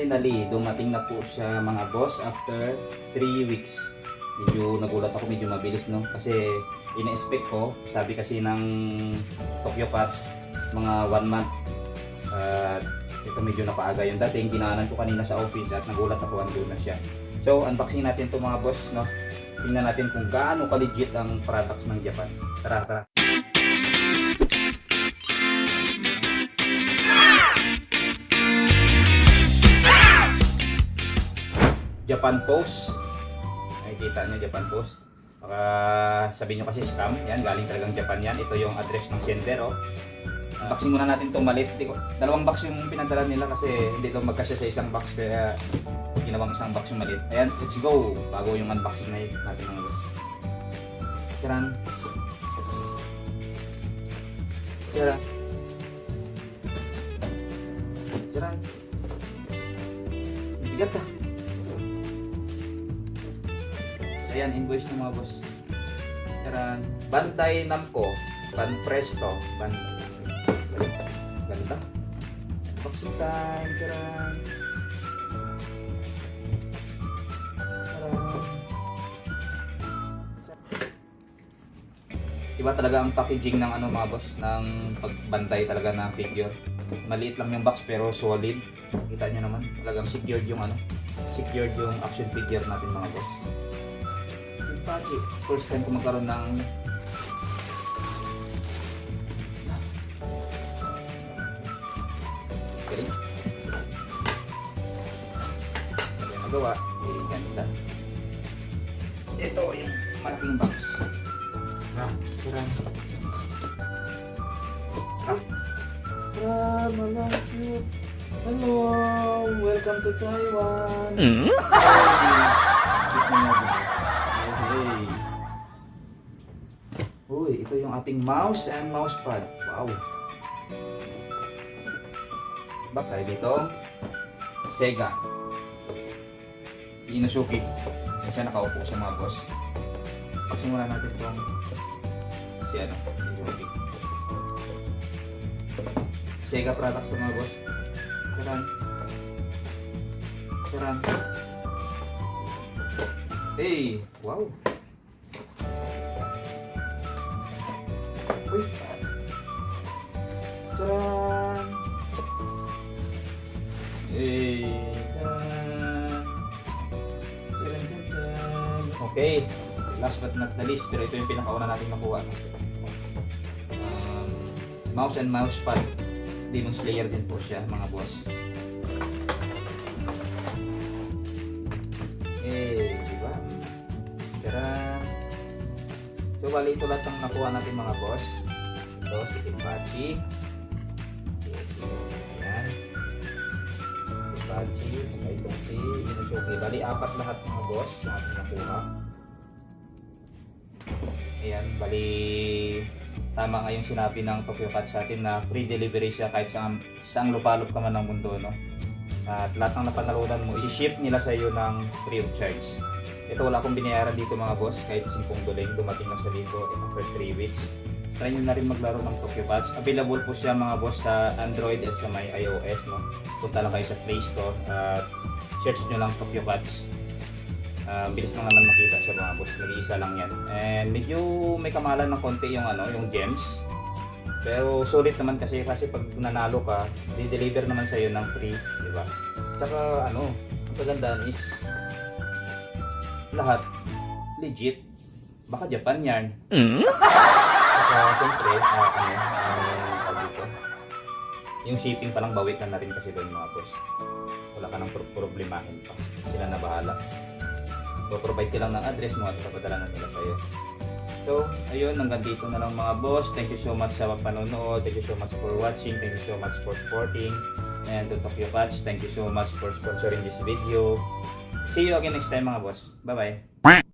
Finally, dumating na po siya mga boss after 3 weeks. Medyo nagulat ako, medyo mabilis no. Kasi ina-expect ko, sabi kasi ng Tokyo Cats, mga 1 month. Ito medyo napaaga yung dating. Ginaanan ko kanina sa office at nagulat ako, andun na siya. So, unboxing natin ito mga boss no. Tingnan natin kung gaano ka-legit ang products ng Japan. Tara, tara. Japan Post. Nakikita nyo Japan Post. Baka sabihin nyo kasi scam. Yan, galing talagang Japan yan. Ito yung address ng sender. Oh. Unboxing muna natin itong maliit. Dalawang box yung pinadala nila kasi hindi ito magkasya sa isang box. Kaya ginawang isang box yung maliit. Ayan, let's go. Bago yung unboxing na natin mga boss. Charan. Charan. Charan. Bigat ah. Ayan, invoice ng mga boss. Charan. Bandai Namco. Ban Presto. Ganda. Unboxing time. Charan. Iba talaga ang packaging ng ano mga boss, ng pagbantay talaga ng figure. Maliit lang yung box pero solid. Kita nyo naman, talagang secured yung ano, secured yung action figure natin mga boss. Impachi, first time ko magkaroon ng okay. Hindi magawa, ganda. Ito yung malaking box. Kurang. Hello, welcome to Taiwan. Hey. Uy, ito yung ating mouse and mousepad. Wow. Back tayo dito. Sega. Inosuke. Kasi nakaupo sa mga boss. Pagsimula natin itong si ano, Sega products mga boss. Charan. Charan. Hey, wow. Uy. Charan. Hey, charan. Charan, charan. Okay. Last but not the least, pero ito yung pinakauna natin makuha. Mouse and mousepad. Demon Slayer din po siya mga boss. Diba? Tara. So, bali ito lahat ang nakuha natin mga boss. Ito, si Impachi. Ayan. Impachi. Saka itong si Inosuke. Bali, 4 lahat mga boss yung ating nakuha. Ayan, bali tama nga yung sinabi ng Tokyo Cats sa atin na free delivery siya kahit saang lupalop ka man ng mundo, no? At lahat ng napanalunan mo, i-ship nila sa iyo ng free of charge. Ito wala akong binayaran dito mga boss, kahit 10 doling, dumating na sa dito after 3 weeks. Try nyo na rin maglaro ng Tokyo Cats. Available po siya mga boss sa Android at sa may iOS, no? Punta lang kayo sa Play Store at search nyo lang Tokyo Cats. Bilis lang naman makita siya mga boss, nag-iisa lang yan. And medyo may kamalan ng konti yung ano, yung gems. Pero sulit naman kasi pag nanalo ka, di-deliver naman sa iyo ng free, di ba? Tsaka ano, ang kagandaan is lahat legit. Baka Japan yan. Saka siyempre, dito. Yung shipping pa lang bawi ka na rin kasi doon mga boss. Wala ka nang problemahin pa. Sila na bahala. Provide ka lang ng address mo at papadala na nila sa'yo. So, ayun, hanggang dito na lang mga boss. Thank you so much sa panonood. Thank you so much for watching. Thank you so much for supporting. And to Tokyo Cats, thank you so much for sponsoring this video. See you again next time mga boss. Bye-bye.